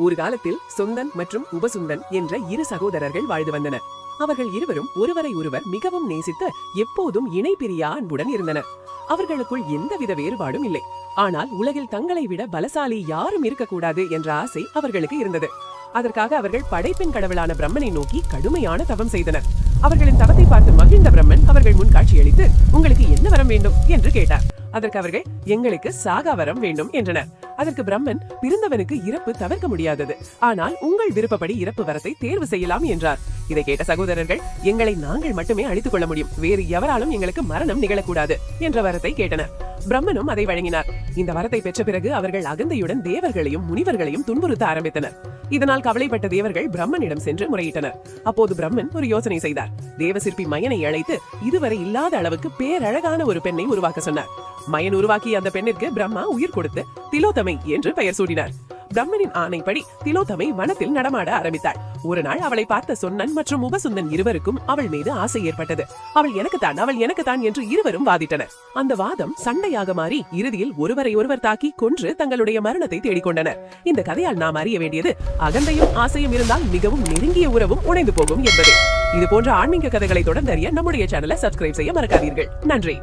ஒரு காலத்தில் சொந்தன் மற்றும் உபசுந்தன் என்ற இரு சகோதரர்கள் வாழ்ந்து வந்தனர். அவர்கள் இருவரும் ஒருவரை ஒருவர் மிகவும் நேசித்து எப்போதும் இணை பிரியா அன்புடன் இருந்தனர். அவர்களுக்குள் எந்தவித வேறுபாடும் இல்லை. ஆனால் உலகில் தங்களை விட பலசாலி யாரும் இருக்கக்கூடாது என்ற ஆசை அவர்களுக்கு இருந்தது. அதற்காக அவர்கள் படைப்பின் கடவுளான பிரம்மனை நோக்கி கடுமையான தவம் செய்தனர். அவர்களின் தவத்தை பார்த்து மகிழ்ந்த பிரம்மன் அவர்கள் முன் காட்சியளித்து, உங்களுக்கு என்ன வரம் வேண்டும் என்று கேட்டார். அதற்கு அவர்கள், எங்களுக்கு சாகா வரம் வேண்டும் என்றனர். அதற்கு பிரம்மன், பிறந்தவனுக்கு இறப்பு தவிர்க்க முடியாதது, ஆனால் உங்கள் விருப்பப்படி இறப்பு வரத்தை தேர்வு செய்யலாம் என்றார். இதை கேட்ட சகோதரர்கள், எங்களை நாங்கள் மட்டுமே அழித்துக் கொள்ள முடியும், வேறு எவராலும் எங்களுக்கு மரணம் நிகழக்கூடாது என்ற வரத்தை கேட்டனர். பிரம்மனும் அதை வழங்கினார். இந்த வரத்தை பெற்ற பிறகு அவர்கள் அகந்தையுடன் தேவர்களையும் முனிவர்களையும் துன்புறுத்த ஆரம்பித்தனர். இதனால் கவலைப்பட்ட தேவர்கள் பிரம்மனிடம் சென்று முறையிட்டனர். அப்போது பிரம்மன் ஒரு யோசனை செய்தார். தேவசிற்பி மயனை அழைத்து இதுவரை இல்லாத அளவுக்கு பேரழகான ஒரு பெண்ணை உருவாக்க சொன்னார். மயன் உருவாக்கிய அந்த பெண்ணிற்கு பிரம்மா உயிர் கொடுத்து திலோத்தமை என்று பெயர் சூடினார். பிரம்மனின் ஆணைப்படி திலோத்தமை வனத்தில் நடமாட ஆரம்பித்தாள். ஒரு நாள் அவளை பார்த்த சொன்னன் மற்றும் உபசுந்தன் இருவருக்கும் அவள் மீது ஆசை ஏற்பட்டது. அவள் எனக்குத்தான் என்று இருவரும் வாதிட்டனர். அந்த வாதம் சண்டையாக மாறி இறுதியில் ஒருவரை ஒருவர் தாக்கி கொன்று தங்களுடைய மரணத்தை தேடிக்கொண்டனர். இந்த கதையால் நாம் அறிய வேண்டியது, அகந்தையும் ஆசையும் இருந்தால் மிகவும் நெருங்கிய உறவும் உடைந்து போகும் என்பது. இது போன்ற ஆன்மீக கதைகளை தொடர்ந்து அறிய நம்முடைய சேனலை சப்ஸ்கிரைப் செய்ய மறக்காதீர்கள். நன்றி.